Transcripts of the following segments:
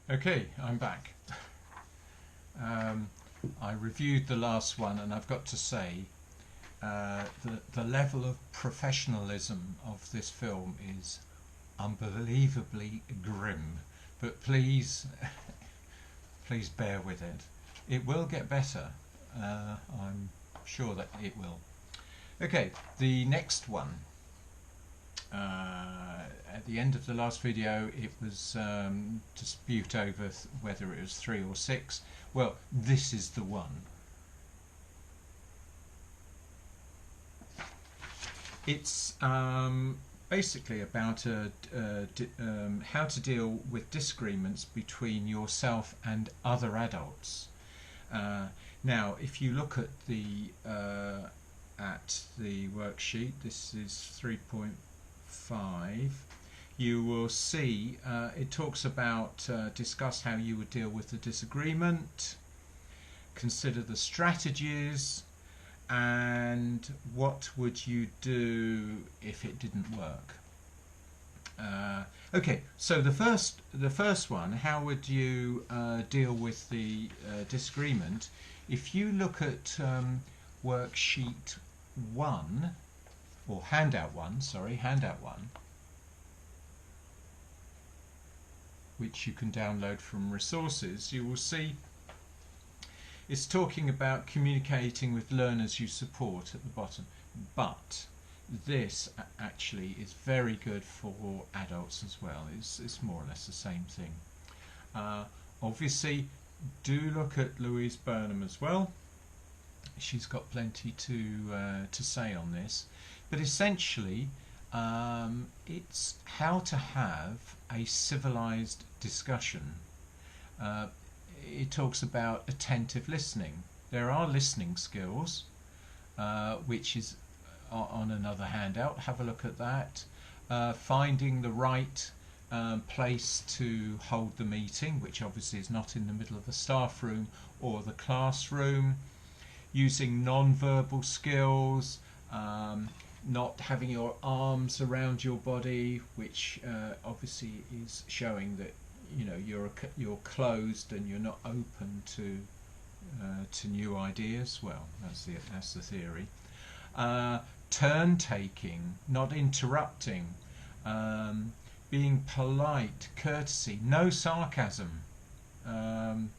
Okay, I'm back. I reviewed the last one, and I've got to say, the level of professionalism of this film is unbelievably grim. But please, please bear with it. It will get better. I'm sure that it will. Okay, the next one. At the end of the last video, it was dispute over whether it was 3 or 6. Well, this is the one. It's basically about how to deal with disagreements between yourself and other adults. Now, if you look at the worksheet, this is 3.5, you will see it talks about discuss how you would deal with the disagreement, consider the strategies, and what would you do if it didn't work. Okay, so the first one, how would you deal with the disagreement? If you look at worksheet 1, or handout 1, which you can download from resources, you will see it's talking about communicating with learners you support at the bottom. But this actually is very good for adults as well. It's more or less the same thing. Obviously, do look at Louise Burnham as well. She's got plenty to say on this. But essentially, it's how to have a civilized discussion. It talks about attentive listening. There are listening skills, which is on another handout. Have a look at that. Finding the right place to hold the meeting, which obviously is not in the middle of the staff room or the classroom. Using non-verbal skills, not having your arms around your body, which obviously is showing that you're closed and you're not open to new ideas. Well, that's the theory. Turn taking, not interrupting, being polite, courtesy, no sarcasm,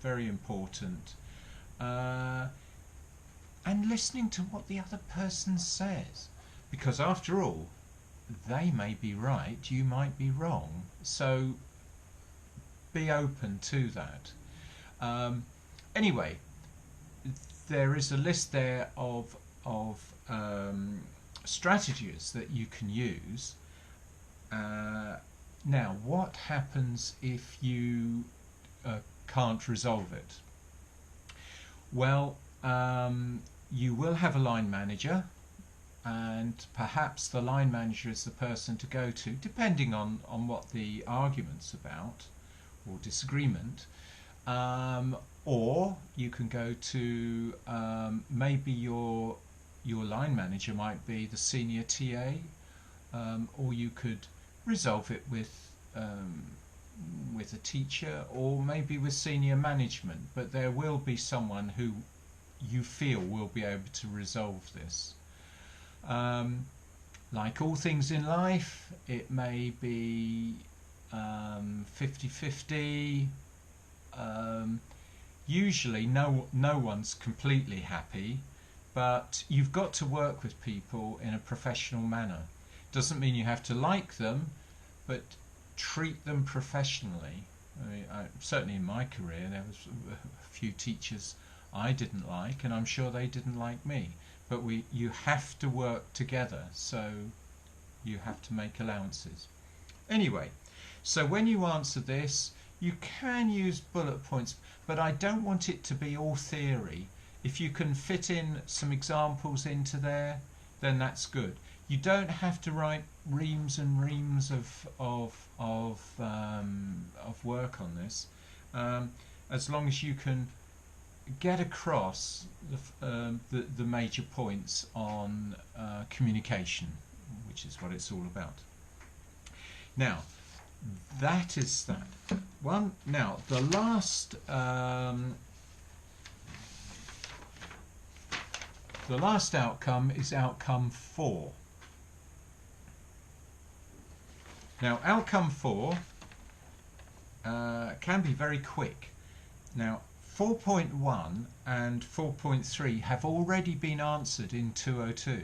very important, and listening to what the other person says, because after all, they may be right, you might be wrong, so be open to that. Anyway, there is a list there of strategies that you can use. Now, what happens if you can't resolve it? Well, you will have a line manager, and perhaps the line manager is the person to go to, depending on what the argument's about or disagreement. Or you can go to maybe your line manager might be the senior TA, or you could resolve it with a teacher, or maybe with senior management, but there will be someone who you feel will be able to resolve this. Like all things in life, it may be 50-50. Usually no one's completely happy, but you've got to work with people in a professional manner. Doesn't mean you have to like them, but treat them professionally. Certainly in my career there was a few teachers I didn't like, and I'm sure they didn't like me, but you have to work together, so you have to make allowances. Anyway, so when you answer this, you can use bullet points, but I don't want it to be all theory. If you can fit in some examples into there, then that's good. You don't have to write reams and reams of work on this, as long as you can get across the major points on communication, which is what it's all about. Now, that is that one. Now the last outcome is outcome 4. Now outcome 4 can be very quick. Now 4.1 and 4.3 have already been answered in 202.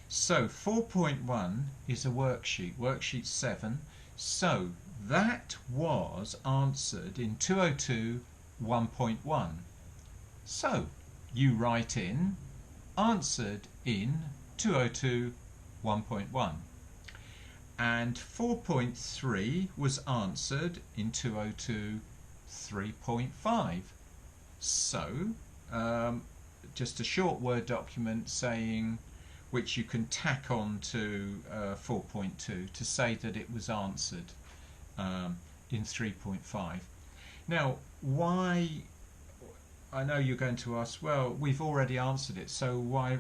So 4.1 is a worksheet 7. So that was answered in 202 1.1. So you write in answered in 202 1.1. And 4.3 was answered in 202 3.5. So just a short Word document saying, which you can tack on to 4.2 to say that it was answered in 3.5. Now, why? I know you're going to ask, well, we've already answered it, so why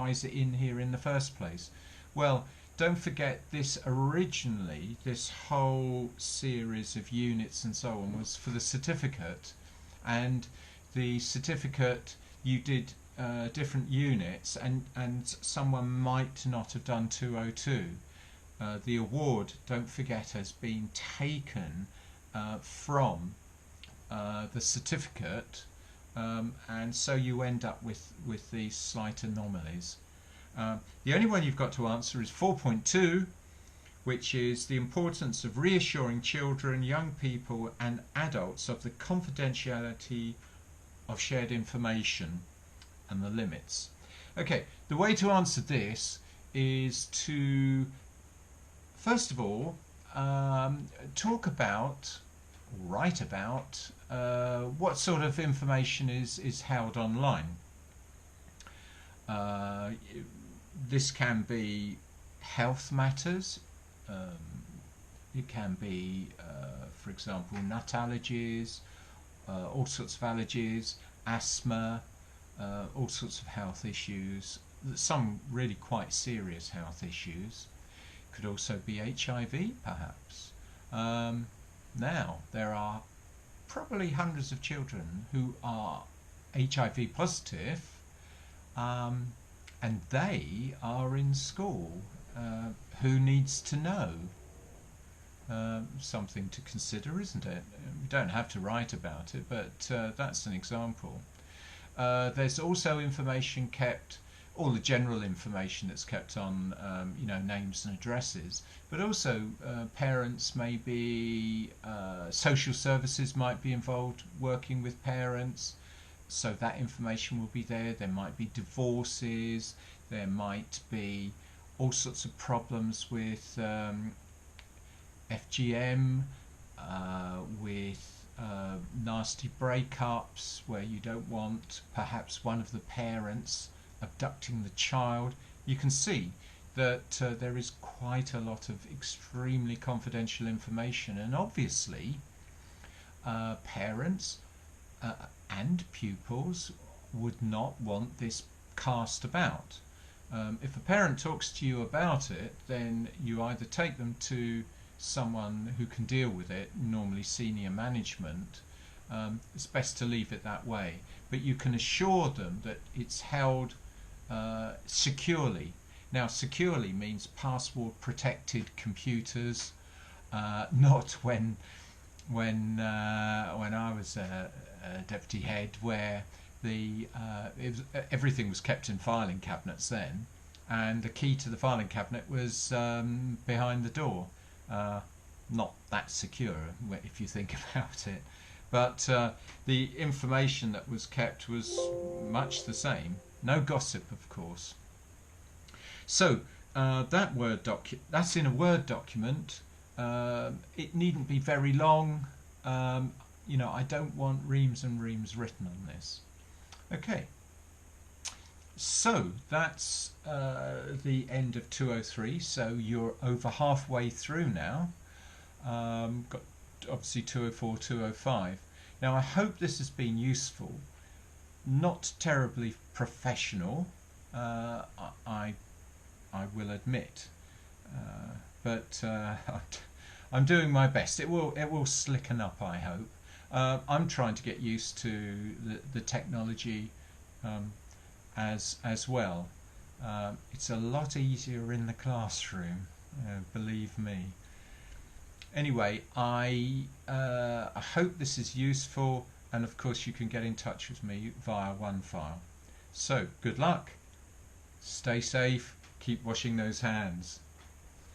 is it in here in the first place? Well, don't forget, this originally, this whole series of units and so on was for the certificate, and the certificate you did different units, and someone might not have done 202. The award, don't forget, has been taken from the certificate, and so you end up with these slight anomalies. The only one you've got to answer is 4.2, which is the importance of reassuring children, young people and adults of the confidentiality of shared information and the limits. Okay, the way to answer this is to, first of all, talk about, write about, what sort of information is held online. This can be health matters, it can be, for example, nut allergies, all sorts of allergies, asthma, all sorts of health issues, some really quite serious health issues. Could also be HIV, perhaps. Now, there are probably hundreds of children who are HIV positive, and they are in school. Who needs to know? Something to consider, isn't it? We don't have to write about it, but that's an example. There's also information kept, all the general information that's kept on, names and addresses, but also parents may be, social services might be involved working with parents, so that information will be there. There might be divorces, there might be all sorts of problems with FGM, with nasty breakups where you don't want perhaps one of the parents abducting the child. You can see that there is quite a lot of extremely confidential information, and obviously parents and pupils would not want this cast about. If a parent talks to you about it, then you either take them to someone who can deal with it, normally senior management. It's best to leave it that way, but you can assure them that it's held securely. Now, securely means password protected computers, not when I was a deputy head, where everything was kept in filing cabinets then, and the key to the filing cabinet was behind the door. Not that secure if you think about it, but the information that was kept was much the same. No gossip, of course. So that's in a Word document. It needn't be very long. I don't want reams and reams written on this. Okay, so that's the end of 203. So you're over halfway through now. Got obviously 204, 205. Now I hope this has been useful. Not terribly professional, I will admit, but I'm doing my best. It will slicken up, I hope. I'm trying to get used to the technology as well. It's a lot easier in the classroom, believe me. Anyway, I hope this is useful, and of course you can get in touch with me via OneFile. So, good luck, stay safe, keep washing those hands.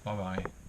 Bye bye.